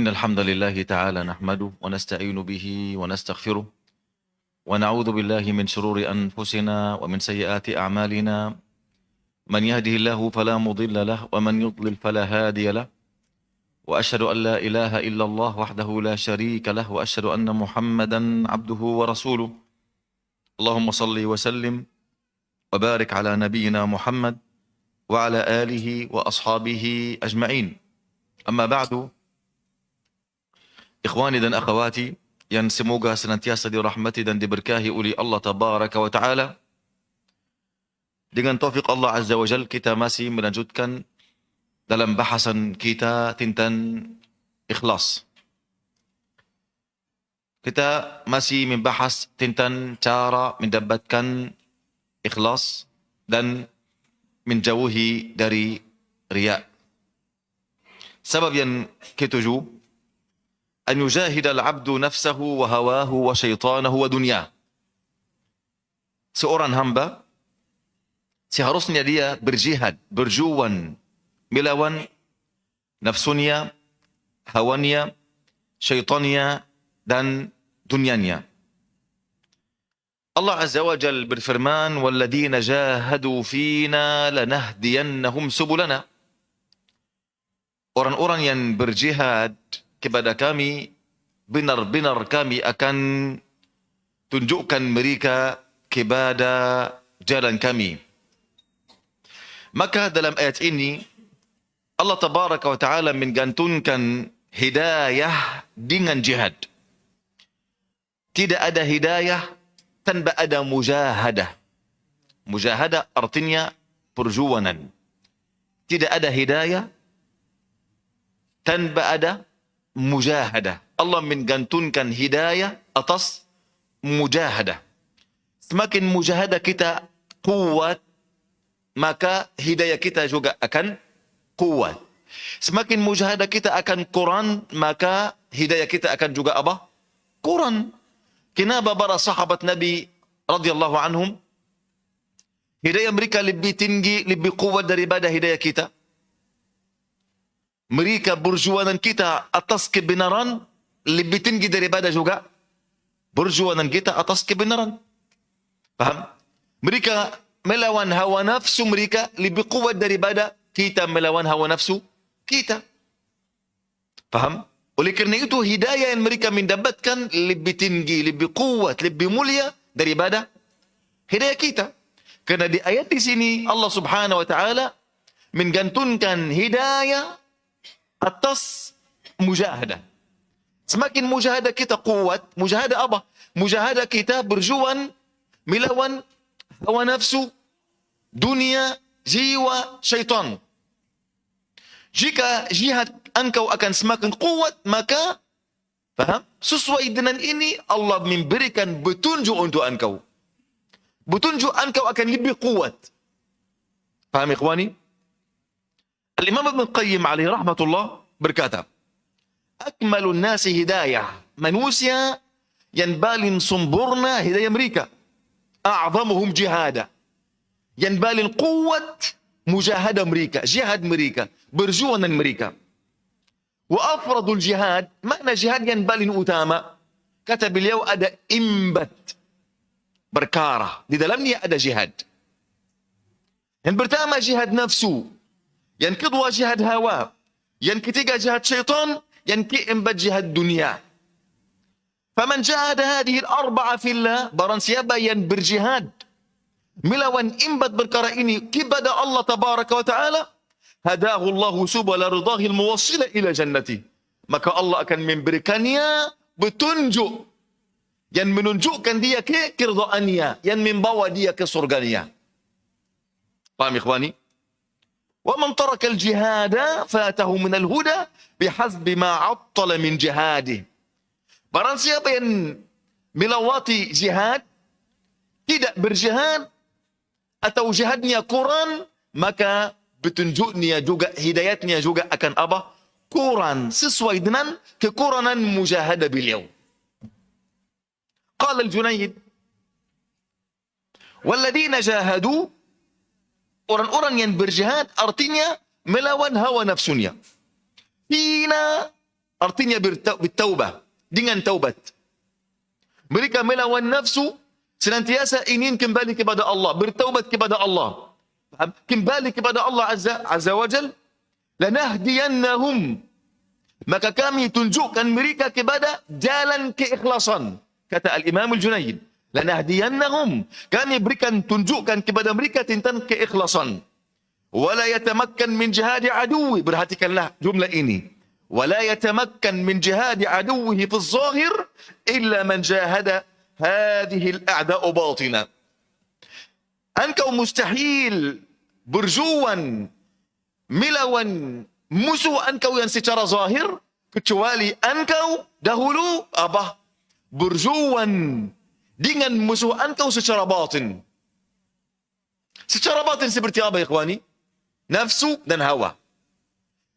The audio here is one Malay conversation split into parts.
إن الحمد لله تعالى نحمده ونستعين به ونستغفره ونعوذ بالله من شرور أنفسنا ومن سيئات أعمالنا من يهده الله فلا مضل له ومن يضلل فلا هادي له وأشهد أن لا إله إلا الله وحده لا شريك له وأشهد أن محمدا عبده ورسوله اللهم صل وسلم وبارك على نبينا محمد وعلى آله وأصحابه أجمعين. Amma ba'du, ikhwani dan akhwati yang semoga senantiasa dirahmati dan diberkahi oleh Allah Tabaraka wa Ta'ala. Dengan taufik Allah Azza wa Jal, kita masih melanjutkan dalam bahasan kita tentang ikhlas. Kita masih membahas tentang cara mendapatkan ikhlas dan menjauhi dari riya. Sebab yang ketujuh, an yujahida al-'abdu nafsahu wa hawahu wa syaitanahu wa dunya. Seorang hamba seharusnya dia berjihad, berjuang melawan nafsunya, hawanya, syaitannya dan dunianya. Allah Azza wa Jal berfirman, "Walladzina jahadu fina lanahdiyannahum subulana." Orang-orang yang berjihad kepada kami, benar-benar kami akan tunjukkan mereka kepada jalan kami. Maka dalam ayat ini, Allah Tabaraka wa Ta'ala menggantungkan hidayah dengan jihad. Tidak ada hidayah tanpa ada mujahadah. Mujahadah artinya perjuangan. Tidak ada hidayah tanpa ada mujahadah. Allah menggantungkan hidayah atas mujahadah. Semakin mujahadah kita kuat, maka hidayah kita juga akan kuat. Semakin mujahadah kita akan kurang, maka hidayah kita akan juga apa? Kurang. Kenapa para sahabat Nabi radhiyallahu anhum hidayah mereka lebih tinggi, lebih kuat daripada hidayah kita? Mereka perjuangan kita atas kebenaran lebih tinggi daripada juga perjuangan kita atas kebenaran. Faham? Mereka melawan hawa nafsu mereka lebih kuat daripada kita melawan hawa nafsu kita. Faham? Oleh kerana itu hidayah yang mereka mendapatkan lebih tinggi, lebih kuat, lebih mulia daripada hidayah kita. Kerana di ayat di sini Allah Subhanahu wa Ta'ala menggantungkan hidayah atas mujahadah. Semakin mujahadah kita kuat, mujahadah apa? Mujahadah kita berjuang melawan hawa nafsu, dunia, jiwa, syaitan. Jika jihad engkau akan semakin kuat, maka faham? Sesuai dengan ini Allah memberikan petunjuk untuk engkau. Petunjuk engkau akan lebih kuat. Faham ikhwani? Al-Imam Ibn Qayyim alaihi rahmatullah berkata, "Akmalun nasi hidayah." Manusia yang paling sempurna hidayah mereka. A'zamuhum jihada. Yang paling kuat mujahadah mereka, jihad mereka, berjuangan mereka. Wa afradul jihad, makna jihad yang paling utama, kata beliau ada imbat, perkara. Di dalamnya ada jihad. Yang pertama jihad nafsu, yang kedua jihad hawa, yang ketiga jihad syaitan, yang keempat jihad dunia. Faman jahada hadhihi al-arba'a fillah, barang siapa yang berjihad melawan imbat perkara ini kepada Allah Tabaraka wa Ta'ala, hadahu Allah subala ridahi al-muwassila ila jannati, maka Allah akan memberikannya petunjuk yang menunjukkan dia ke keridhaannya, yang membawa dia ke surganya. Paham ikhwani? Wa man taraka al-jihada fatahu min al-huda bihasbi ma 'attala min jihadihi. Barang siapa yang melawati jihad, tidak berjihad atau jihadnya kurang, maka petunjuknya juga, hidayatnya juga akan apa? Kurang, sesuai dengan kekurangan mujahadah beliau. Qala al-Junayd, "Walladzina jahadu", orang-orang yang berjihad artinya melawan hawa nafsunya. Fina artinya bertaubah, dengan taubat. Mereka melawan nafsu, senantiasa ingin kembali kepada Allah, bertaubat kepada Allah. Kembali kepada Allah Azza wa Jal. Lanahdiyannahum, maka kami tunjukkan mereka kepada jalan keikhlasan. Kata Al-Imam Al-Junaid, lanahdiyannahum, kami berikan tunjukkan kepada mereka tentang keikhlasan. Wala yatamakkan min jihadi aduwi, perhatikanlah jumlah ini. Wala yatamakkan min jihadi aduwihi fi zahir illa man jahada hadhihi al-a'da'u batina. Engkau mustahil berjuang melawan musuh engkau yang secara zahir, kecuali engkau dahulu berjuang dengan musuh engkau secara batin. Secara batin seperti apa, ikhwani? Nafsu dan hawa.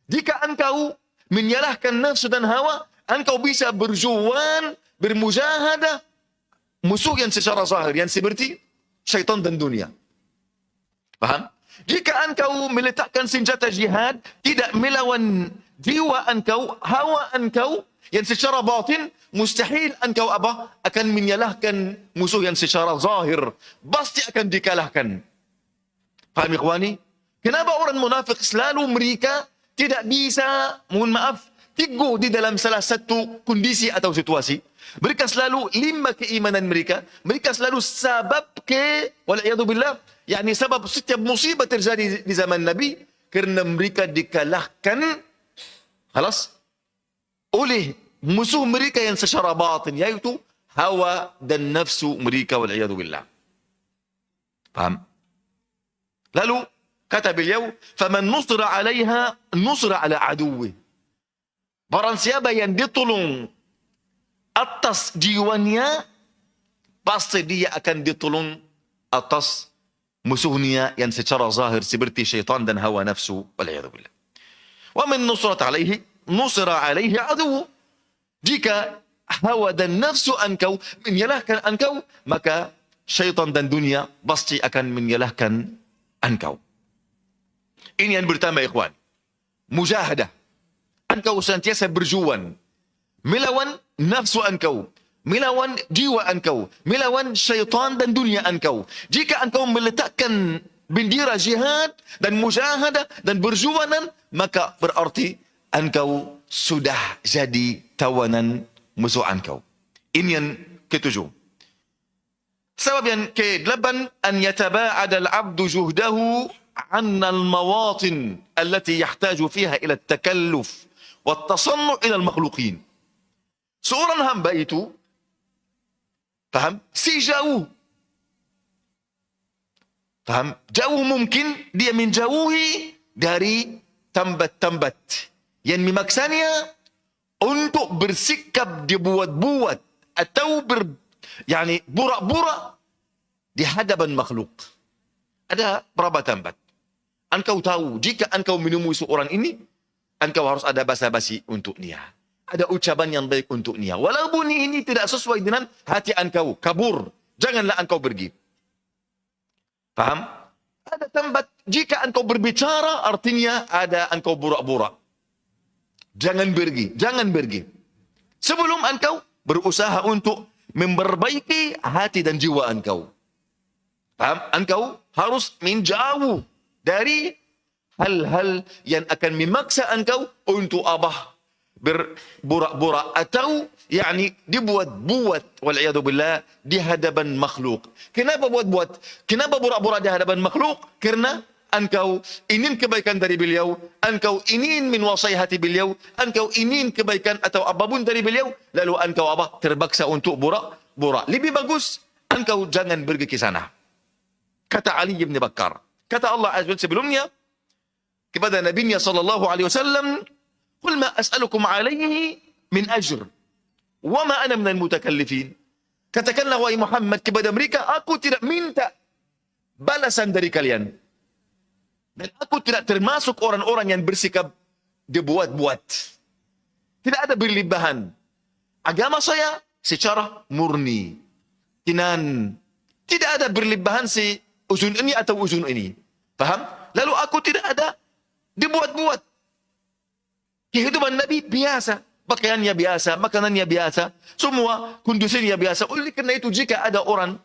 Jika engkau menyalahkan nafsu dan hawa, engkau bisa berjuang, bermujahadah musuh yang secara zahir, yang seperti syaitan dan dunia. Faham? Jika engkau meletakkan senjata jihad, tidak melawan jiwa engkau, hawa engkau, yang secara batin, mustahil engkau akan menyalahkan musuh yang secara zahir. Pasti akan dikalahkan. Faham, ikhwani? Kenapa orang munafik selalu mereka tidak bisa, mohon maaf, teguh di dalam salah satu kondisi atau situasi? Mereka selalu lima keimanan mereka. Mereka selalu sabab wal'iyadzubillah, yakni sebab setiap musibah terjadi di zaman Nabi, kerana mereka dikalahkan oleh musuh mereka yang secara batin, yaitu hawa dan nafsu mereka, wal'iyadzubillah. Faham? Lalu kata beliau, faman nusra 'alaiha nusra 'ala aduwwi. Barang siapa yang ditolong atas jiwanya, pasti dia akan ditolong atas musuhnya yang secara zahir seperti syaitan dan hawa nafsu, wal'iyadzubillah. Wa man nusrat 'alaihi nusra 'alaihi aduwwu. Jika hawa dan nafsu engkau menyalahkan engkau, maka syaitan dan dunia pasti akan menyalahkan engkau. Ini yang pertama, ikhwan. Mujahadah. Engkau senantiasa berjuang melawan nafsu engkau, melawan jiwa engkau, melawan syaitan dan dunia engkau. Jika engkau meletakkan bendera jihad dan mujahadah dan berjuangan, maka berarti engkau sudah jadi tawanan musuh engkau. Ini yang ketujuh. Sebab yang ke-8, an yataba'ada al-'abdu juhdahu 'an al-mawatin allati yahtaju fiha ila at-takalluf wa at-tasannu' ila al-makhluqin. Seorang hamba itu, faham, sejauh, faham, jauh mungkin dia menjauhi dari tambat-tambat yang memaksanya untuk bersikap dibuat-buat atau burak-burak di hadapan makhluk. Ada berapa tambat? Engkau tahu, jika engkau menemui seorang ini, engkau harus ada basa-basi untuk dia. Ada ucapan yang baik untuk dia. Walaupun ini tidak sesuai dengan hati engkau, kabur, janganlah engkau pergi. Faham? Ada tambat, jika engkau berbicara, artinya ada engkau burak-burak. Jangan pergi, jangan pergi. Sebelum engkau berusaha untuk memperbaiki hati dan jiwa engkau. Faham? Engkau harus menjauh dari hal-hal yang akan memaksa engkau untuk berburak-burak atau dibuat-buat, wal'iyadzubillah, di hadapan makhluk. Kenapa buat-buat? Kenapa burak-burak di hadapan makhluk? Karena engkau ingin kebaikan dari beliau, engkau ingin menguasai hati beliau, engkau ingin kebaikan atau apapun dari beliau, lalu engkau terpaksa untuk burak-burak. Lebih bagus engkau jangan pergi ke sana. Kata Ali bin Bakkar. Kata Allah Azza wa Jalla sebelumnya kepada Nabi-Nya sallallahu alaihi wasallam, "Qul ma as'alukum alaihi min ajr, wa ma ana minal mutakallifin." Katakanlah wahai Muhammad kepada mereka, aku tidak minta balasan dari kalian. Dan aku tidak termasuk orang-orang yang bersikap dibuat-buat. Tidak ada berlebihan. Agama saya secara murni. Tidak ada berlebihan si uzun ini atau uzun ini. Faham? Lalu aku tidak ada dibuat-buat. Kehidupan Nabi biasa. Pakaiannya biasa, makanannya biasa, semua kondisinya biasa. Oleh kerana itu jika ada orang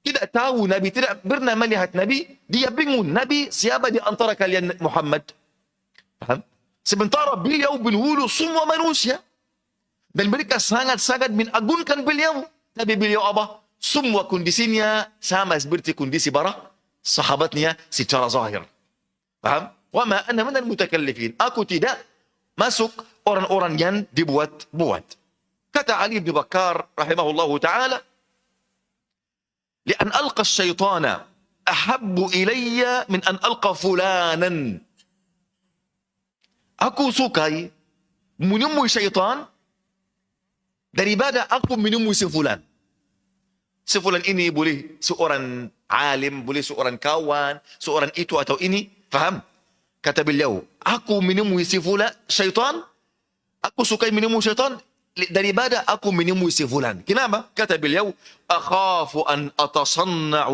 tidak tahu Nabi, tidak pernah melihat Nabi, dia bingung, Nabi siapa di antara kalian Muhammad? Faham? Sementara beliau penghulu semua manusia. Dan mereka sangat-sangat mengagungkan beliau. Tapi beliau apa? Semua kondisinya sama seperti kondisi para sahabatnya secara zahir. Faham? Wa ma ana minal mutakallifin. Aku tidak masuk orang-orang yang dibuat-buat. Kata Ali bin Bakkar rahimahullahu taala, "Li'an alqa asy-syaitana ahabbu ilayya min an alqa fulanan." Aku sukai menemui syaitan daripada aku menemui si fulan. Si fulan ini boleh seorang alim, boleh seorang kawan, seorang itu atau ini. Faham? Kata beliau, aku menemui si fulan, syaitan, aku sukai menemui syaitan daripada aku menemui si fulan. Kenapa? Kata beliau, akhafu an atasanna'a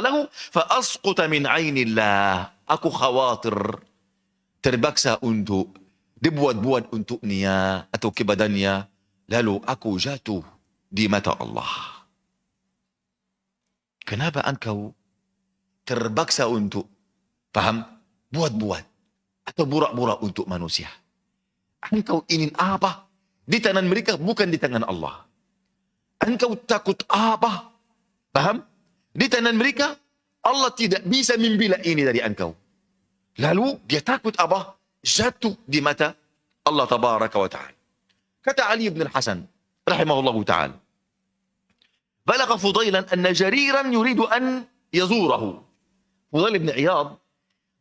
lahu fa asquta min 'ainillah. Aku khawatir terpaksa untuk dibuat-buat untuk niat atau kebadannya, lalu aku jatuh di mata Allah. Kenapa engkau terpaksa untuk, faham, buat-buat atau burak-burak untuk manusia? Engkau ingin apa? Di tangan mereka, bukan di tangan Allah. Engkau takut apa? Faham? Di tangan mereka, Allah tidak bisa membela ini dari engkau. Lalu dia takut apa? Jatuh di mata Allah tabaraka wa ta'ala. Kata Ali bin Hasan rahimahullahu ta'ala, balagha Fudailan anna Jariran yuridu an yazurahu. Fudail bin Iyad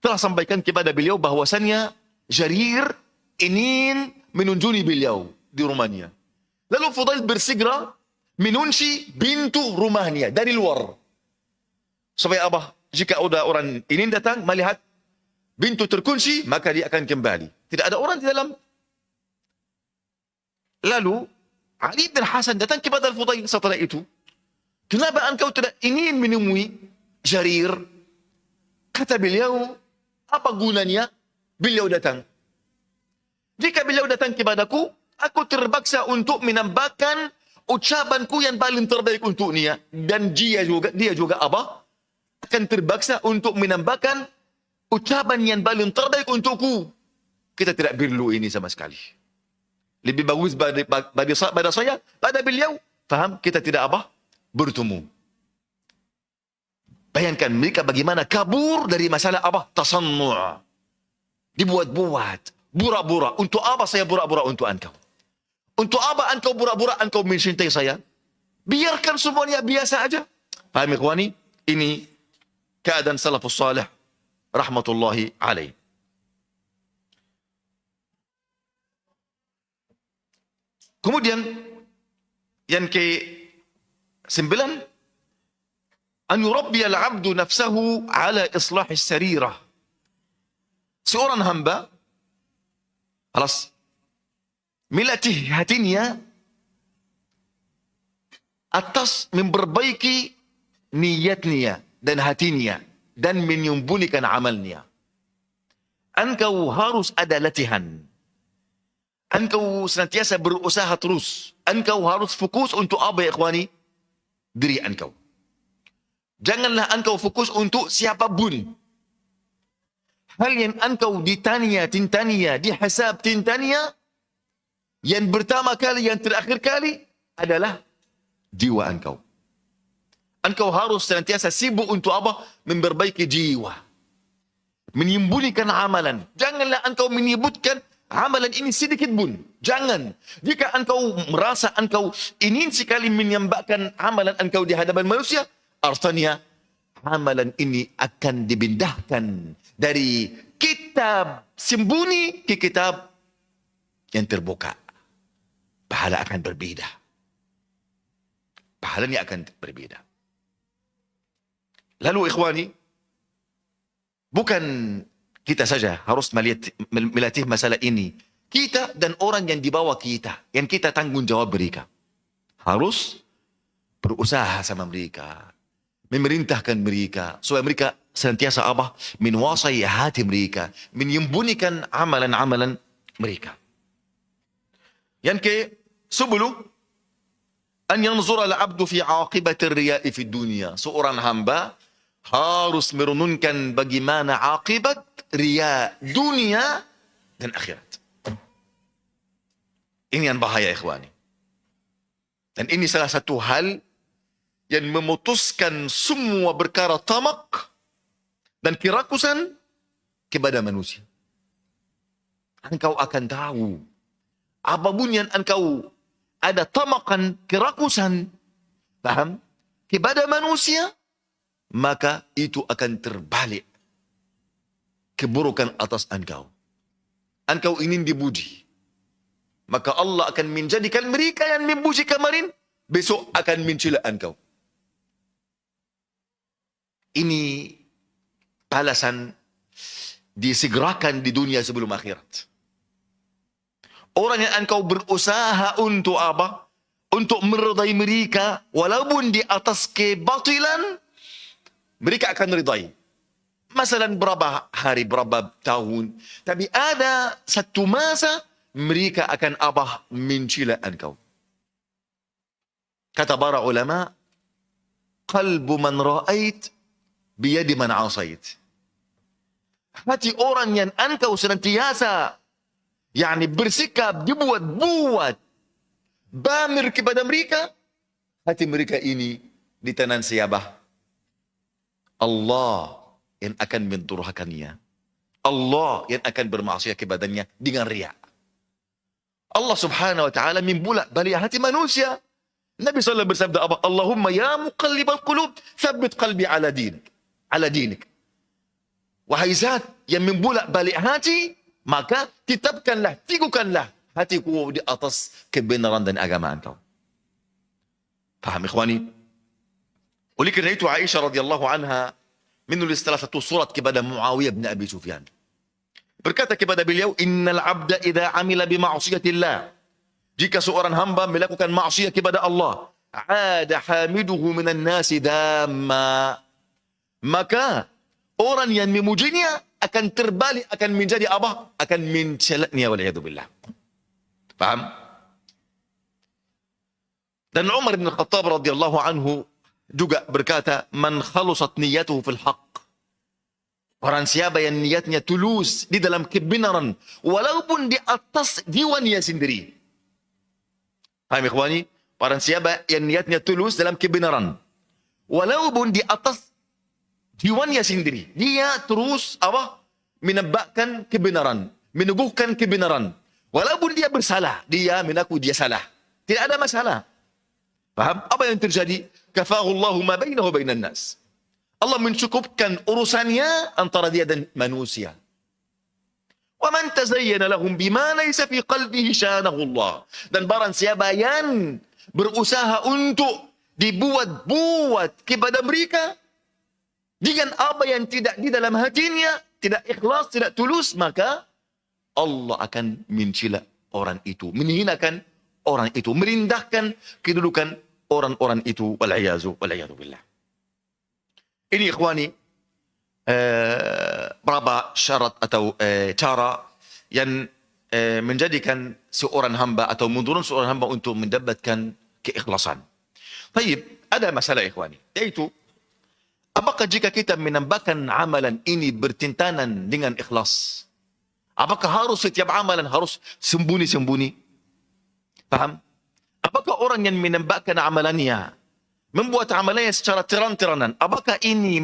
telah sampaikan kepada beliau bahwasannya Jarir ingin menunjuni beliau di rumahnya. Lalu Fudail bersegera menunci pintu rumahnya dari luar. Supaya apa? Jika ada orang ingin datang melihat pintu terkunci, maka dia akan kembali. Tidak ada orang di dalam. Lalu Ali bin Hasan datang kepada Fudail setelah itu. Kenapa engkau tidak ingin menemui Jarir? Kata beliau, apa gunanya beliau datang? Jika beliau datang kepadaku, aku terpaksa untuk menambahkan ucapanku yang paling terbaik untuk dia. Dan dia juga apa? Akan terpaksa untuk menambahkan ucapan yang paling terbaik untukku. Kita tidak perlu ini sama sekali. Lebih bagus pada saya, pada beliau. Faham? Kita tidak apa? Bertemu. Bayangkan mereka bagaimana kabur dari masalah apa? Tasannu'. Dibuat-buat. Burak-burak. Untuk apa saya burak-burak untuk engkau? Untuk apa engkau burak-burak engkau mencintai saya? Biarkan semuanya biasa aja. Faham ikhwani? Ini keadaan salafus salih rahmatullahi alaih. Kemudian yang ke-9, an yurabbi al-'abdu nafsahu ala islah as-sarirah. Seorang hamba alas melatih hatinya atas memperbaiki niatnya dan hatinya dan menyembunyikan amalnya. Engkau harus ada latihan. Engkau senantiasa berusaha terus. Engkau harus fokus untuk apa ya ikhwani? Diri engkau. Janganlah engkau fokus untuk siapapun. Hal yang engkau ditanya, dihasab tintania, yang pertama kali, yang terakhir kali adalah jiwa engkau. Engkau harus senantiasa sibuk untuk apa? Memperbaiki jiwa. Menyembunyikan amalan. Janganlah engkau menyebutkan amalan ini sedikit pun. Jangan. Jika engkau merasa engkau ingin sekali menyembahkan amalan engkau di hadapan manusia, artinya amalan ini akan dipindahkan dari kitab sembunyi ke kitab yang terbuka. Pahala akan berbeda. Pahalanya akan berbeda. Lalu ikhwani, bukan kita saja harus melatih masalah ini. Kita dan orang yang di bawah kita, yang kita tanggung jawab mereka, harus berusaha sama mereka, memerintahkan mereka, supaya mereka senantiasa apa? Menguasai hati mereka, menyembunyikan amalan-amalan mereka. Yang ke-10, an yanzura al-'abdu fi 'aqibati ar-riya'i fi dunya. Seorang hamba harus merenungkan bagaimana akibat riya dunia dan akhirat. Ini yang bahaya, ikhwani. Dan ini salah satu hal yang memutuskan semua perkara tamak dan kerakusan kepada manusia. Engkau akan tahu, apapun yang engkau ada tamakan, kerakusan, paham, kepada manusia, maka itu akan terbalik keburukan atas engkau. Engkau ingin dipuji, maka Allah akan menjadikan mereka yang memuji kemarin, besok akan mencela engkau. Ini balasan disegerakan di dunia sebelum akhirat. Orang yang engkau berusaha untuk apa? Untuk meridai mereka, walaupun di atas kebatilan, mereka akan ridai. Masalan berapa hari, berapa tahun, tapi ada satu masa mereka akan apa? Mencela engkau. Kata para ulama, qalbu man ra'ait biyadi man asait. Hati orang yang engkau senantiasa bersikap dibuat-buat bamir kepada mereka, hati mereka ini di tangan siapa? Allah yang akan menturhakannya. Allah yang akan bermaksiat kepadanya dengan riya. Allah subhanahu wa ta'ala membulak balik hati manusia. Nabi SAW bersabda apa? Allahumma ya muqallibal qulub, thabbit qalbi ala dinik. Wahai zat yang membulak balik hati, maka tetapkanlah, teguhkanlah hatiku di atas kebenaran dan agama engkau. Faham ikhwani? Oleh kerana itu Aisyah radhiyallahu anha menulis salah satu surat kepada Muawiyah bin Abi Sufyan. Berkata kepada beliau, innal abda idza amila bi ma'siyatillah. Jika seorang hamba melakukan maksiat kepada Allah, ada hamiduhu minan nasi damma. Maka orang yang memujinya akan terbalik, akan menjadi apa? Akan mencelaknya, waliyadzubillah. Faham? Dan Umar bin Khattab radhiyallahu anhu juga berkata, man khalusat niyatuhu fil haqq. Orang siapa yang niatnya tulus di dalam kebenaran, walaupun di atas jiwanya sendiri. Paham ikhwani? Orang siapa yang niatnya tulus dalam kebenaran, walaupun di atas jiwanya sendiri, dia terus apa? Menebakkan kebenaran, meneguhkan kebenaran. Walaupun dia bersalah, dia mengaku dia salah. Tidak ada masalah. Faham? Apa yang terjadi? Kafahullahu ma bainahu bainan nas. Allah mencukupkan urusannya antara dia dan manusia. Wa man tazayyana lahum bima laysa fi qalbihi syanahu Allah. Dan barang siapa yang berusaha untuk dibuat-buat kepada mereka dengan apa yang tidak di dalam hatinya, tidak ikhlas, tidak tulus, maka Allah akan mencela orang itu, menghinakan orang itu, merendahkan kedudukan orang-orang itu. Wal'iyadzu billah. Ini ikhwani, berapa syarat atau cara yang menjadikan seorang hamba atau mendorong seorang hamba untuk mendapatkan keikhlasan. Baik, ada masalah ikhwani, yaitu apakah jika kita menambahkan amalan ini bertentangan dengan ikhlas? Apakah harus setiap amalan harus sembunyi-sembunyi? Paham? Apakah orang yang menambahkan amalannya, membuat amalannya secara terang-terangan, apakah ini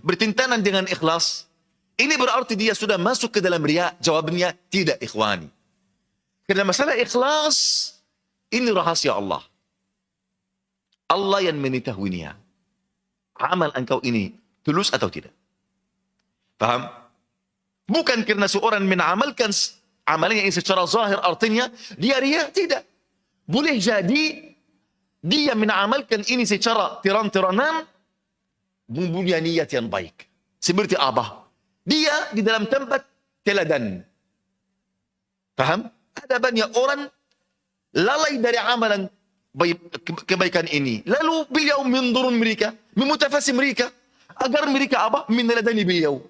bertentangan dengan ikhlas? Ini berarti dia sudah masuk ke dalam riya? Jawabnya tidak ikhwani. Karena masalah ikhlas ini rahasia Allah. Allah yang mengetahuinya. Amal engkau ini tulus atau tidak? Paham? Bukan karena seorang menamalkan amalnya ini secara zahir artinya dia riya, tidak. Boleh jadi dia menamalkan ini secara terang-terangan mempunyai niat yang baik. Seperti apa? Dia di dalam tempat teladan. Paham? Ada banyak orang lalai dari amalan kebaikan ini. Lalu beliau mendorong mereka, memutafasi mereka agar mereka apa? Meneladani beliau.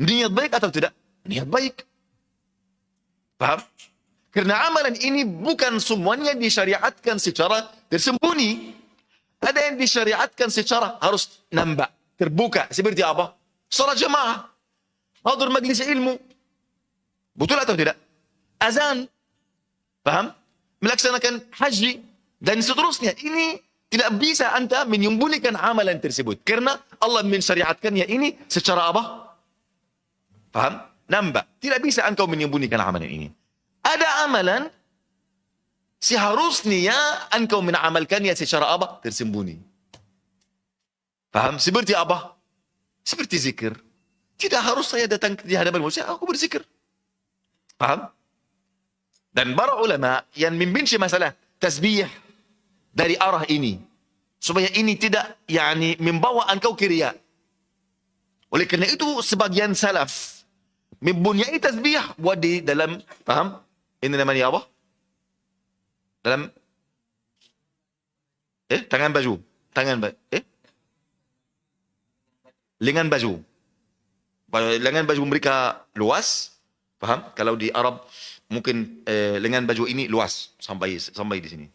Niat baik atau tidak? Niat baik. Paham? Karena amalan ini bukan semuanya disyariatkan secara tersembunyi. Ada yang disyariatkan secara harus nampak, terbuka. Seperti apa? Salat jamaah, hadir majlis ilmu. Betul atau tidak? Azan, paham? Melaksanakan haji, dan seterusnya. Ini tidak bisa anda menyembunyikan amalan tersebut. Karena Allah mensyariatkannya ini secara apa? Paham? Nampak. Tidak bisa engkau menyembunyikan amalan ini. Ada amalan seharusnya engkau mengamalkannya secara apa? Tersembunyi. Paham? Seperti apa? Seperti zikir. Tidak harus saya datang di hadapan manusia, aku berzikir. Paham? Dan para ulama yang membenci masalah tasbih dari arah ini, supaya ini tidak membawa engkau ke riya. Oleh kerana itu sebagian salaf mempunyai tasbih buat di dalam, paham? Ini namanya apa? Dalam tangan baju. Lengan baju. Lengan baju mereka luas, paham? Kalau di Arab mungkin lengan baju ini luas sampai di sini.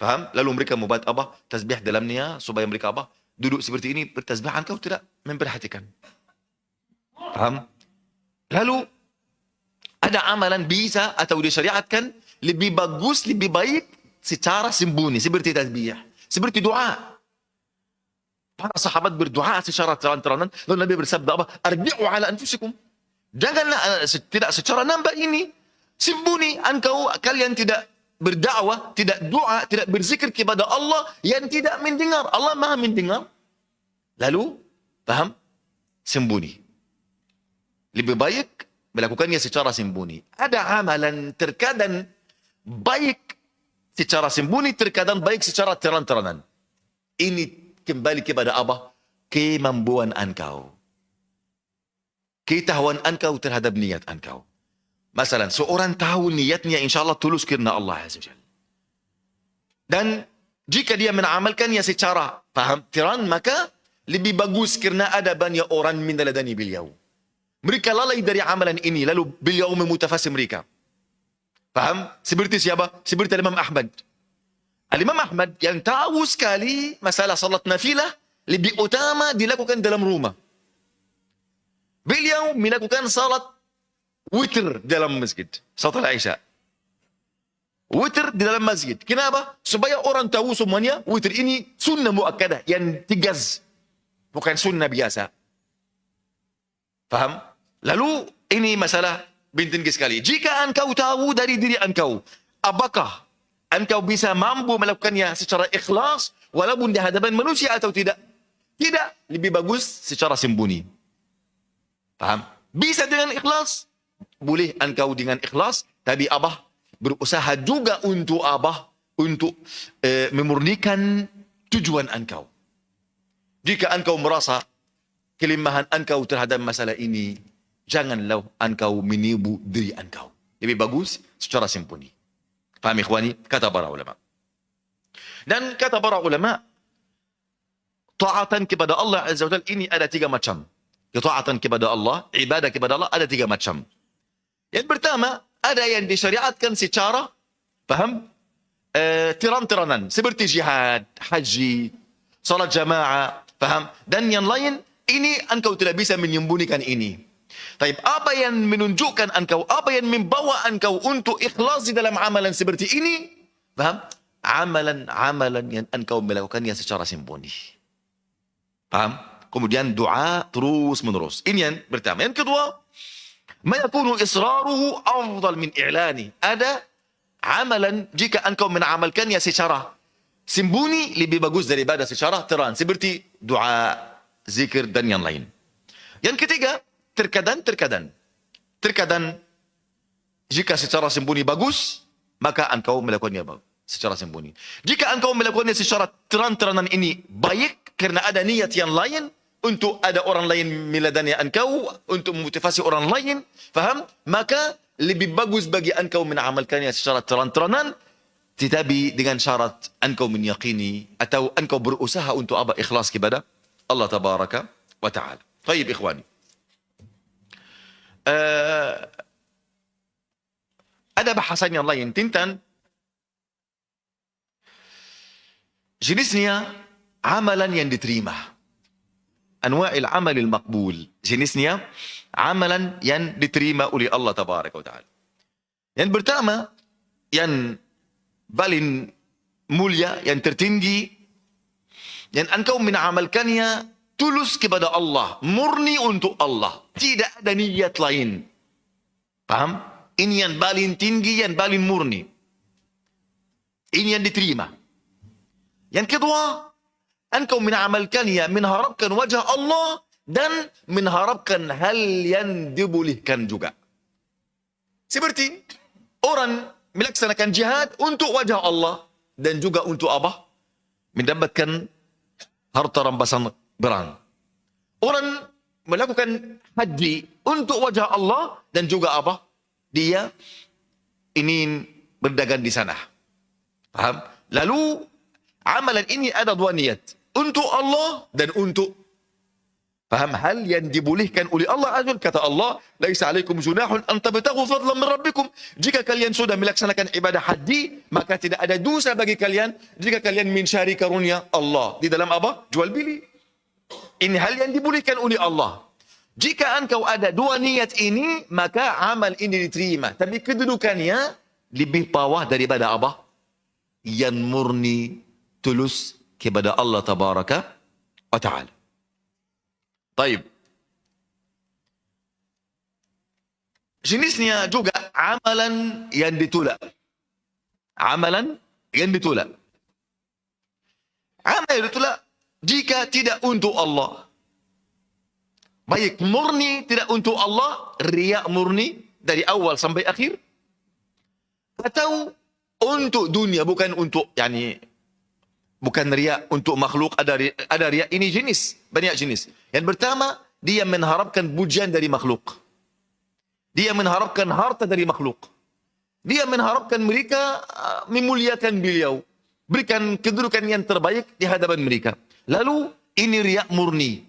Paham? Lalu mereka membuat apa? Tasbih dalamnya supaya mereka apa? Duduk seperti ini bertasbih, engkau tidak memperhatikan. Paham? Lalu ada amalan bisa atau disyariatkan lebih bagus, lebih baik secara sembunyi, seperti tasbih, seperti doa. Para sahabat berdoa secara terang-terangan, lalu Nabi bersabda apa? Arbi'u ala anfusikum. Janganlah tidak secara nampak ini, sembunyi. Kalian tidak berdakwah, tidak doa, tidak berzikir kepada Allah yang tidak mendengar. Allah Maha mendengar. Lalu, paham? Sembunyi. Lebih baik melakukannya secara sembunyi. Ada amalan terkadang baik secara sembunyi, terkadang baik secara terang-terangan. Ini kembali kepada apa? Kemampuan engkau. Ketahuan engkau terhadap niat engkau. Masalah, seorang tahu niatnya insyaAllah tulus kerana Allah Azza wa Jalla. Dan jika dia mengamalkannya secara paham, terang, maka lebih bagus kerana ada banyak orang meneladani beliau. Mereka lalai dari amalan ini, lalu beliau memutafasir mereka. Paham? Seperti siapa? Seperti Imam Ahmad. Imam Ahmad yang tahu sekali masalah salat nafilah lebih utama dilakukan dalam rumah. Beliau melakukan salat witir dalam masjid setelah Isya. Witir di dalam masjid. Kenapa? Supaya orang tahu semuanya witir ini sunnah muakkadah yang tegas, bukan sunnah biasa. Faham? Lalu ini masalah penting sekali. Jika engkau tahu dari diri engkau, apakah engkau bisa mampu melakukannya secara ikhlas walaupun di hadapan manusia atau tidak? Tidak, lebih bagus secara sembunyi. Paham? Bisa dengan ikhlas, boleh engkau dengan ikhlas, tapi abah berusaha juga untuk abah untuk memurnikan tujuan engkau. Jika engkau merasa kelemahan engkau terhadap masalah ini, janganlah engkau menipu diri engkau. Lebih bagus secara sembunyi. Faham ikhwani? Kata para ulama. Dan kata para ulama, taatan kepada Allah Azza wa Jalla ini ada 3 macam. Ketaatan kepada Allah, ibadah kepada Allah ada 3 macam. Yang pertama, ada yang disyariatkan secara, paham? Terang-terangan. Seperti jihad, haji, salat jamaah, paham? Dan yang lain, ini engkau tidak bisa menyembunyikan ini. Tapi apa yang menunjukkan engkau, apa yang membawa engkau untuk ikhlas di dalam amalan seperti ini, paham? Amalan-amalan yang engkau melakukannya secara sembunyi. Paham? Kemudian doa terus menerus. Ini yang pertama. Yang kedua, ma yakunu israruhu afdal min i'lani. Ada amalan jika engkau mengamalkannya secara sembunyi lebih bagus daripada secara terang, seperti doa, zikir dan yang lain. Yang ketiga, terkadang jika secara sembunyi bagus, maka engkau melakukannya secara sembunyi. Jika engkau melakukannya secara terang-terangan ini baik karena ada niat yang lain, untuk ada orang lain meladani engkau, untuk memotivasi orang lain, faham? Maka lebih bagus bagi engkau mengamalkannya secara terang-terangan, tetapi dengan syarat engkau meyakini atau engkau berusaha untuk apa? Ikhlas kepada Allah Tabaraka wa Ta'ala. Baik ikhwani. Ada bahasanya lain, Tintan. Jenisnya amalan yang diterima. Anwa'il amalil maqbul. Jenisnya amalan yang diterima oleh Allah Tabaraka wa Ta'ala. Yang pertama, yang paling mulia, yang tertinggi, yang engkau mengamalkannya tulus kepada Allah, murni untuk Allah, tidak ada niat lain. Paham? Ini yang paling tinggi, yang paling murni. Ini yang diterima. Yang kedua, engkau mengamalkannya mengharapkan wajah Allah dan mengharapkan hal yang dibolehkan juga. Seperti orang melaksanakan jihad untuk wajah Allah dan juga untuk apa? Mendapatkan harta rampasan perang. Orang melakukan haji untuk wajah Allah dan juga apa? Dia ingin berdagang di sana. Paham? Lalu amalan ini ada dua niat. Untuk Allah dan untuk, paham, hal yang dibolehkan oleh Allah Azza. Kata Allah, "Laisa 'alaikum junahun an tabtaghu fadlan min rabbikum." Jika kalian sudah melaksanakan ibadah haji, maka tidak ada dosa bagi kalian jika kalian mencari karunia Allah di dalam apa? Jual beli. Ini hal yang dibolehkan oleh Allah. Jika engkau ada dua niat ini, maka amal ini diterima. Tapi kedudukannya lebih bawah daripada apa? Yang murni tulus kepada Allah Tabaraka wa Ta'ala. Baik. Jenisnya juga amalan yang ditolak. Amalan yang ditolak. Amal yang ditolak jika tidak untuk Allah. Baik murni tidak untuk Allah, riya murni dari awal sampai akhir, atau untuk dunia, bukan untuk, bukan riya untuk makhluk. Ada riya, ini jenis, banyak jenis. Yang pertama, dia mengharapkan pujian dari makhluk. Dia mengharapkan harta dari makhluk. Dia mengharapkan mereka memuliakan beliau, berikan kedudukan yang terbaik di hadapan mereka. Lalu ini riya murni.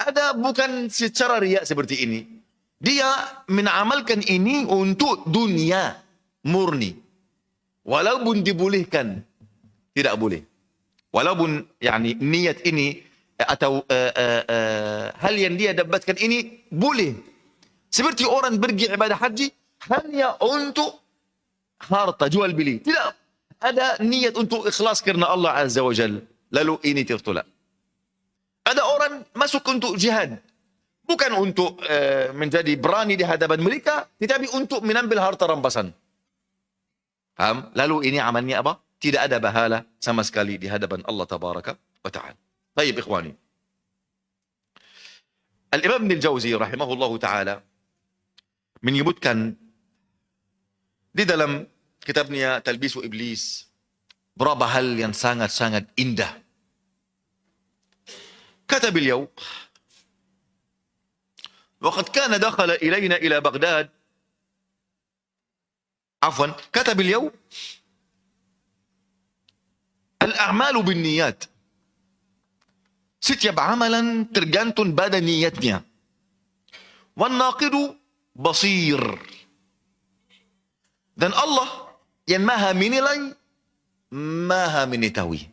Ada bukan secara riya seperti ini. Dia mengamalkan ini untuk dunia murni. Walaupun dibolehkan, tidak boleh. Walaupun niat ini atau hal yang dia dapatkan ini boleh. Seperti orang pergi ibadah haji hanya untuk harta, jual beli. Tidak ada niat untuk ikhlas karena Allah Azza wa Jalla. Lalu ini tertolak. Ada orang masuk untuk jihad, bukan untuk menjadi berani di hadapan mereka, tetapi untuk menambil harta rampasan. Paham? Lalu ini amalnya apa? Tidak ada bahala sama sekali di hadapan Allah Tabaraka wa Ta'ala. Baik, ikhwani. Al-Imam Ibn al-Jawzi rahimahullahu ta'ala menyebutkan di dalam kitabnya Talbisu Iblis berapa hal yang sangat-sangat indah. Kata beliau, "Waqad kana dakhala ilayna ila Baghdad." Afwan, kata beliau, "Al-a'malu bin-niyat." Setiap amalan tergantung pada niatnya. "Wan-naqidu basir." Dan Allah yang maha menilai, maha mengetahui.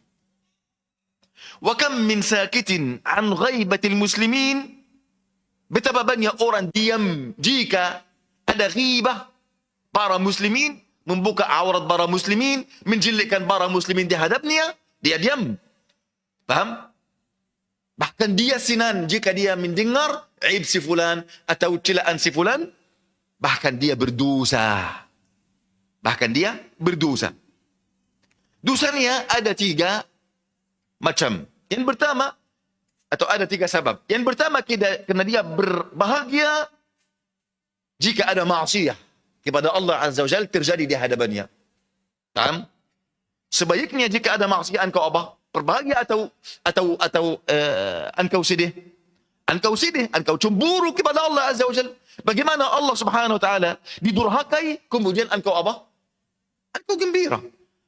Wa kam min sakitin an ghaibatil muslimin. Betapa banyak orang diam jika ada ghibah para muslimin, membuka aurat para muslimin, menjelekkan para muslimin di hadapnya, dia diam. Paham? Bahkan dia sinan jika dia mendengar aib si fulan atau celaan si fulan, bahkan dia berdosa. Bahkan dia berdosa. Dosanya ada 3 macam. Yang pertama, atau ada 3 sebab. Yang pertama, karena dia berbahagia jika ada maksiyah kepada Allah Azza wa Jalla terjadi di hadapannya. Paham? Sebaiknya jika ada maksiyah engkau apa? Berbahagia atau engkau sedih? Engkau sedih, engkau cemburu kepada Allah Azza wa Jalla. Bagaimana Allah Subhanahu wa taala didurhakai, kemudian engkau apa? Engkau gembira.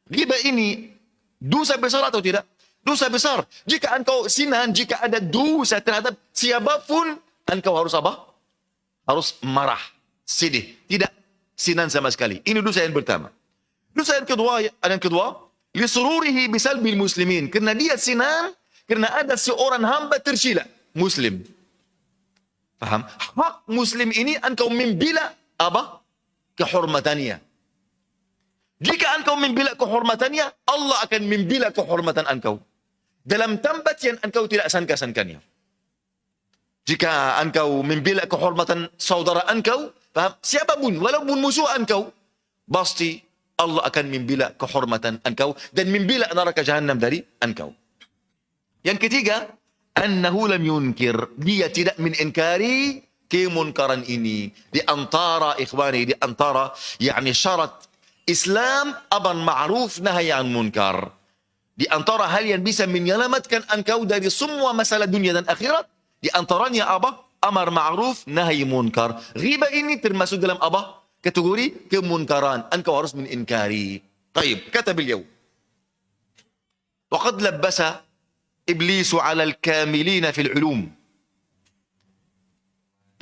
Ghibah ini dosa besar atau tidak? Dosa besar. Jika engkau sinan, jika ada dosa terhadap siapapun, engkau harus apa? Harus marah, sedih. Tidak sinan sama sekali. Ini dosa yang pertama. Dosa yang kedua, lisururihi bisalbil muslimin. Karena dia sinan, karena ada seorang hamba tersila, muslim. Faham? Hak muslim ini engkau membela apa? Kehormatannya. Jika engkau membela kehormatannya, Allah akan membela kehormatan engkau. Dalam tempat yang engkau tidak sangka-sangkanya. Jika engkau membela kehormatan saudara engkau, faham? Siapapun, walaupun musuh engkau, pasti Allah akan membela kehormatan engkau dan membela neraka jahannam dari engkau. Yang ketiga, annahu lam yunkir, dia tidak mengingkari kemunkaran ini. Di antara ikhwani, di antara yakni syarat Islam amar ma'ruf nahy an munkar. Di antara hal yang bisa menyelamatkan engkau dari semua masalah dunia dan akhirat, di antaranya apa? Amar ma'ruf nahy munkar. Riba ini termasuk dalam apa? Kategori kemunkaran. Engkau harus mengingkari. Baik, kata beliau. Waqad labbasa iblisu 'ala al-kamilina fil 'ulum.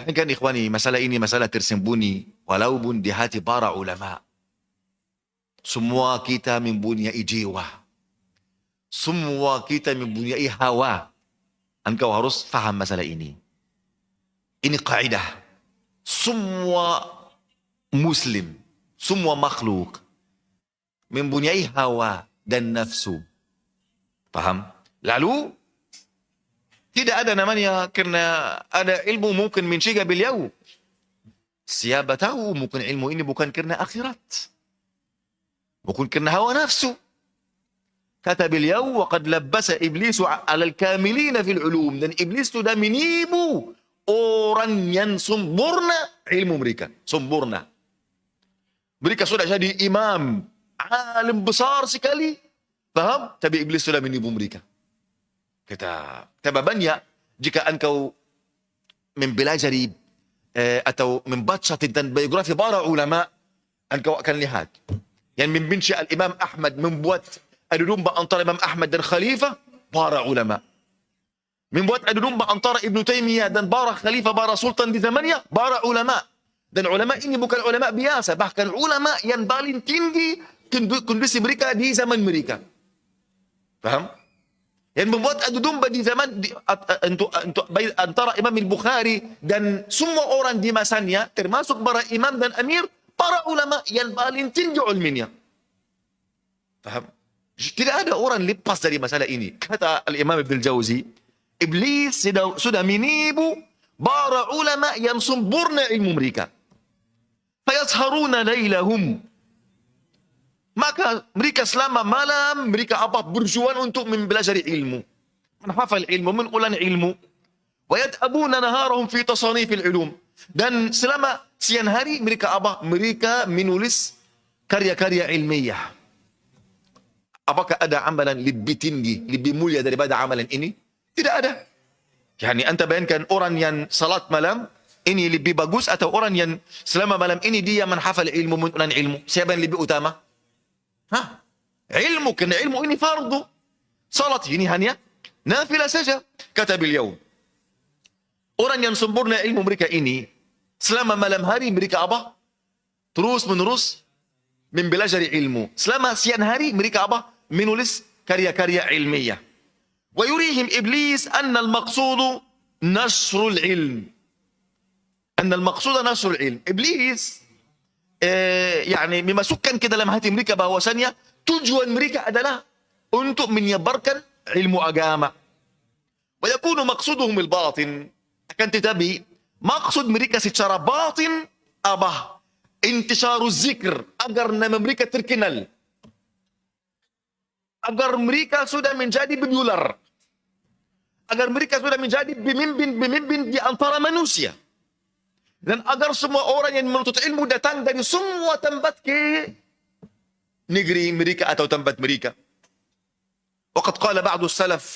Kan ikhwani, masalah ini masalah tersembunyi walaupun di hati para ulama. Semua kita mempunyai jiwa. Semua kita mempunyai hawa. Engkau harus faham masalah ini. Ini kaidah. Semua muslim, semua makhluk mempunyai hawa dan nafsu. Paham? Lalu tidak ada namanya karena ada ilmu mungkin mencegah beliau. Siapa tahu mungkin ilmu ini bukan karena akhirat. Bukan karena hawa nafsu. Kata beliau, waqad labbasa iblisu 'alal kamilina fil 'ulum, dan iblis sudah menipu orang yang sempurna ilmu mereka, sempurna. Mereka sudah jadi imam, alim besar sekali. Faham? Tapi iblis sudah menipu mereka. Kata banyak, jika engkau mempelajari atau membaca tentang biografi para ulama, engkau akan lihat yang membenci al-Imam Ahmad, membuat adu domba antara Imam Ahmad dan Khalifah, para ulama. Membuat adu domba antara Ibn Taymiyah dan para Khalifah, para sultan di zamannya, para ulama. Dan ulama ini bukan ulama biasa, bahkan ulama yang paling tinggi kondisi mereka di zaman mereka. Faham? Yang membuat adu domba di zaman untuk antara Imam al-Bukhari dan semua orang di masanya, termasuk para imam dan amir, para ulama yang paling tinggi ilminya. Faham? Tidak ada orang lepas dari masalah ini. Kata al-Imam Ibn Jauzi, iblis sudah menipu para ulama yang sempurna ilmu mereka. Fayasharuna lailahum. Maka mereka selama malam, mereka apa? Berjuang untuk mempelajari ilmu. Menghafal ilmu, mengulang ilmu. Wayat'abuna naharahum fi tasanifil ulum. Dan selama siang hari mereka apa? Mereka menulis karya-karya ilmiah. Apakah ada amalan lebih tinggi, lebih mulia daripada amalan ini? Tidak ada. Yani anda bayangkan orang yang salat malam, ini lebih bagus, atau orang yang selama malam ini dia menghafal ilmu, mengulang ilmu. Siapa yang lebih utama? Hah? Ilmu, kerana ilmu ini fardu. Salat ini hanya nafilah saja. Kata beliau, orang yang sempurna ilmu mereka ini, selama malam hari mereka apa? Terus menerus mempelajari ilmu. Selama siang hari mereka apa? Menulis karya-karya ilmiah. Wa yurihim iblis anna al-maqsudu nasrul ilm. Anna al-maqsuda nasrul ilm. Iblis yani memasukkan ke dalam hati mereka bahwasanya tujuan mereka adalah untuk menyebarkan ilmu agama. Wa yakunu maqsuduhum al-batin. Akan tetapi maksud mereka secara batin apa? Intisyaru zikr, agar nama mereka terkenal, agar mereka sudah menjadi popular, agar mereka sudah menjadi pemimpin di antara manusia, dan agar semua orang yang menuntut ilmu datang dari semua tempat ke negeri mereka atau tempat mereka. Waqad qala ba'du salaf,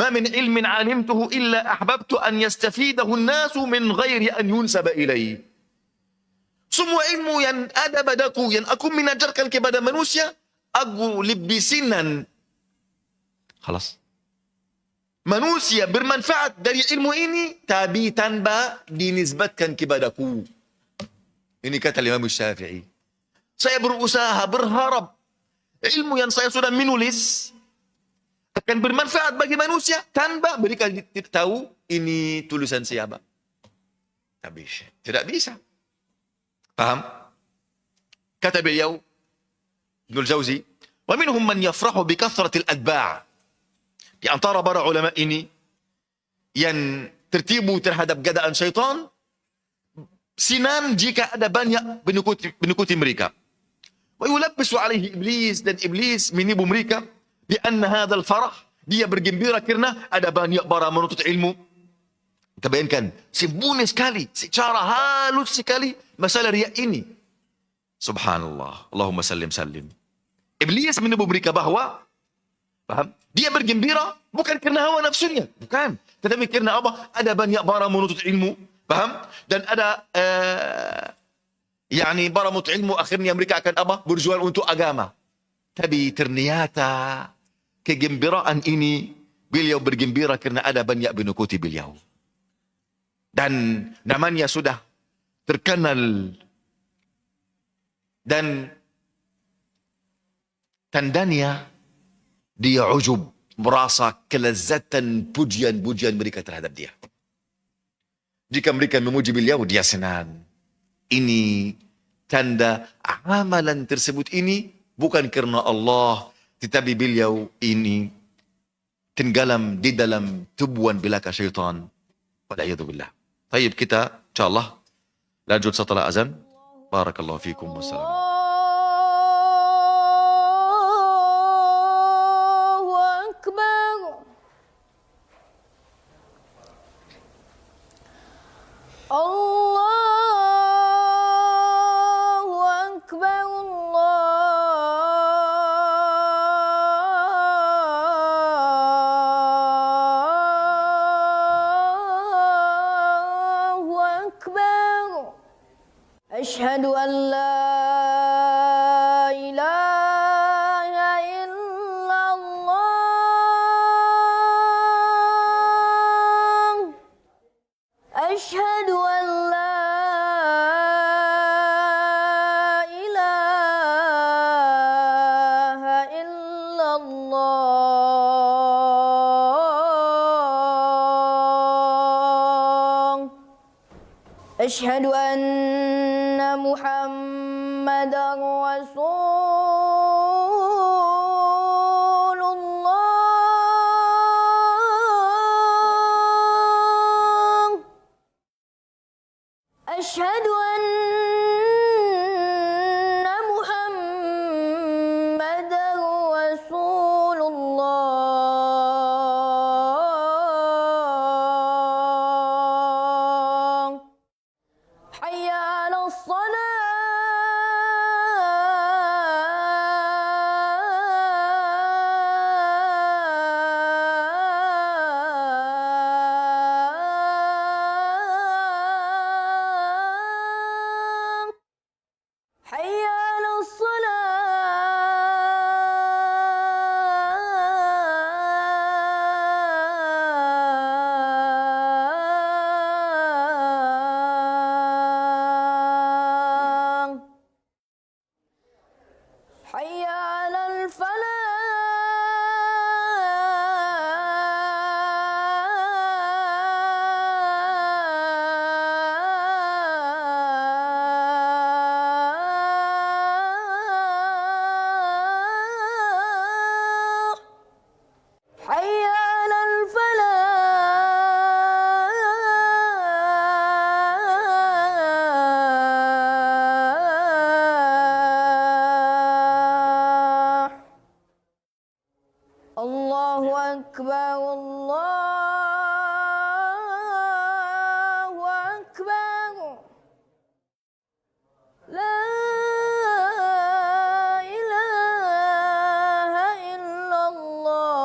ma min ilmin 'alimtuhu illa ahbabtu an yastafidahu an-nasu min ghairi an yunsaba ilayhi. Semua ilmu yang ada padaku, yang aku mengajarkan kepada manusia, aku lebih senang. Khalas. Manusia bermanfaat dari ilmu ini, tapi tanpa dinisbatkan kepadaku. Ini kata Imam Syafi'i. Saya berusaha, berharap ilmu yang saya sudah menulis akan bermanfaat bagi manusia tanpa mereka tahu ini tulisan siapa. Tak bisa. Tidak bisa. Paham? Kata beliau, Ibnul Jauzi, wa minhum man yafrahu bi kathratil atba'. Di antara para ulama ini yang tertibu terhadap godaan syaitan, senang jika ada banyak mengikuti mereka. Wa yulabbisu alaihi iblis, dan iblis menipu mereka bi anna hadzal farah, dia bergembira karena ada banyak para menuntut ilmu. Kita bayangkan, sembunyi sekali, secara halus sekali masalah riya ini. Subhanallah, Allahumma sallim sallim. Iblis menipu mereka bahwa, paham? Dia bergembira bukan karena hawa nafsunya, bukan. Tetapi karena apa? Ada banyak para menuntut ilmu, paham? Dan ada para menuntut ilmu akhirnya mereka akan apa? Berjuang untuk agama. Tapi ternyata kegembiraan ini beliau bergembira karena ada banyak mengikuti beliau. Dan namanya sudah terkenal, dan tandanya dia ujub, merasa kelezatan pujian-pujian mereka terhadap dia. Jika mereka memuji beliau, dia senang. Ini tanda amalan tersebut ini bukan karena Allah, tetapi beliau ini tenggelam di dalam tubuhan belaka syaitan. Wala'iyadzubillah. Baik, kita insyaAllah lanjut setelah azan. Barakallahu fikum. Wassalamualaikum. أشهد أن لا إله إلا الله أشهد أن لا إله إلا الله أشهد أن محمد رسول الله أشهد أن محمد رسول الله حي على الصلاة حي على الصلاة حي على الفلاح حي على الفلاح الله أكبر الله أكبر لا إله إلا الله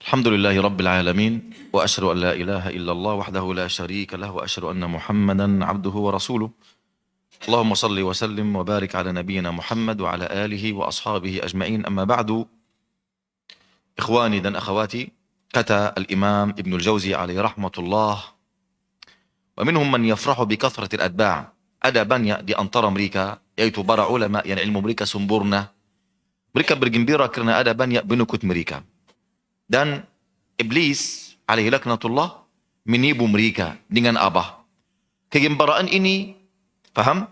الحمد لله رب العالمين وأشهد أن لا إله إلا الله وحده لا شريك له وأشهد أن محمدا عبده ورسوله اللهم صل وسلم وبارك على نبينا محمد وعلى آله وأصحابه أجمعين أما بعد إخواني dan أخواتي kata الإمام ابن الجوزي عليه رحمة الله ومنهم من يفرح بكثرة الأتباع ada banyak di antara mereka yaitu para ulama yang ilmu mereka sempurna mereka bergembira kerana ada banyak pengikut mereka dan iblis alaihi laknatullah menipu mereka dengan apa kegembiraan ini faham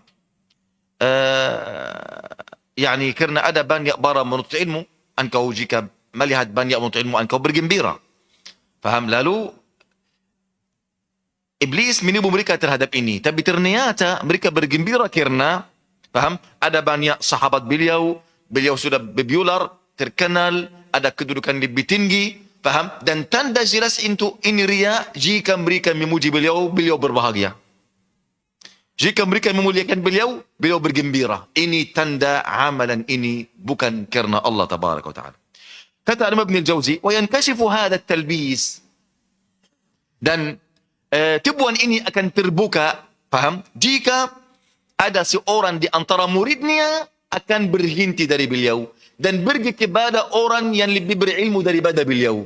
yani kerana ada banyak para menuntut ilmu engkau jika melihat banyak menuntut ilmu engkau bergembira faham lalu iblis menipu mereka terhadap ini tapi ternyata mereka bergembira kerana faham ada banyak sahabat beliau sudah popular terkenal ada kedudukan lebih tinggi faham dan tanda jelas itu ini riya jika mereka memuji beliau berbahagia jika mereka memuliakan beliau bergembira ini tanda amalan ini bukan kerana Allah tabaraka wa taala kata Imam Ibn al-Jawzi wa yankashifu hadha at-talbis dan tipuan ini akan terbuka paham jika ada seorang di antara muridnya akan berhenti dari beliau dan pergi kepada orang yang lebih berilmu daripada beliau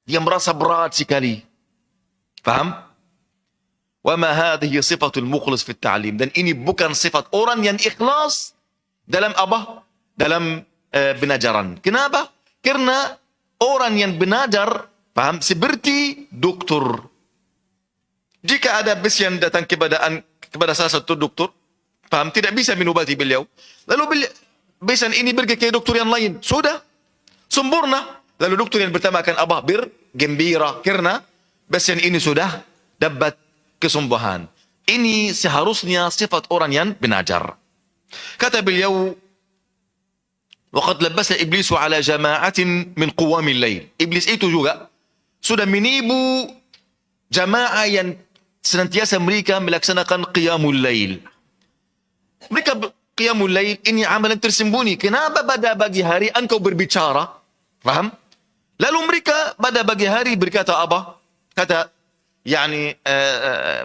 dia merasa berat sekali paham wa ma hadhihi sifatul mukhlis fi at-ta'lim dan ini bukan sifat orang yang ikhlas dalam apa dalam benajaran kenapa karena orang yang benajar paham seperti doktor jika ada pasien datang kepada salah satu doktor paham tidak bisa minubati beliau lalu pasien ini pergi ke doktor yang lain sudah sempurna lalu doktor yang pertama akan abah bergembira karena pasien ini sudah dapat kesembuhan ini seharusnya sifat orang yang benajar kata beliau waqad labasa iblisu ala jama'atin min quwamil lail iblis itu juga sudah menipu jamaah yang senantiasa mereka melaksanakan qiyamul lail mereka qiyamul lail ini amalan tersembunyi kenapa pada pagi hari engkau berbicara faham lalu mereka pada pagi hari berkata apa kata yani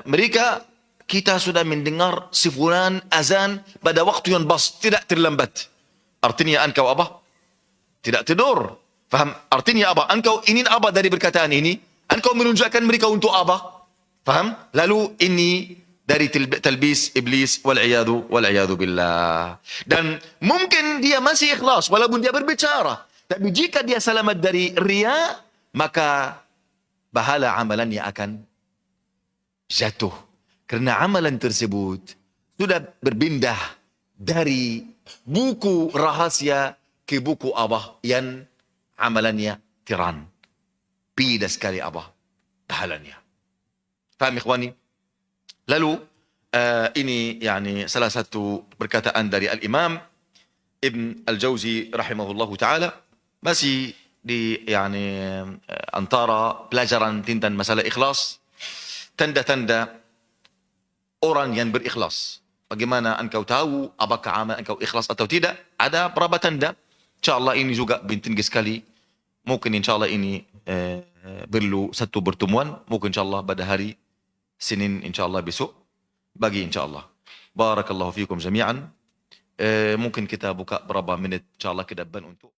mereka kita sudah mendengar si fulan azan pada waktu yang pas tidak terlambat artinya engkau apa tidak tidur faham artinya apa engkau ingin apa dari perkataan ini engkau menunjukkan mereka untuk apa faham lalu ini dari talbis iblis wal-iyadu billah dan mungkin dia masih ikhlas walaupun dia berbicara tapi jika dia selamat dari riya maka pahala amalannya akan jatuh kerana amalan tersebut sudah berpindah dari buku rahasia ke buku Allah yang amalannya tiran beda sekali Allah pahalanya faham ikhwani lalu ini yani salah satu perkataan dari al-Imam Ibn al-Jawzi rahimahullahu taala masih di yani antara pelajaran tentang masalah ikhlas tanda-tanda orang yang berikhlas bagaimana engkau tahu apakah amal engkau ikhlas atau tidak ada beberapa tanda insyaallah ini juga penting sekali mungkin insyaallah ini perlu satu pertemuan mungkin insyaallah pada hari Senin insyaallah besok bagi insyaallah barakallahu fikum jami'an mungkin kita buka berapa menit insyaallah ke depan untuk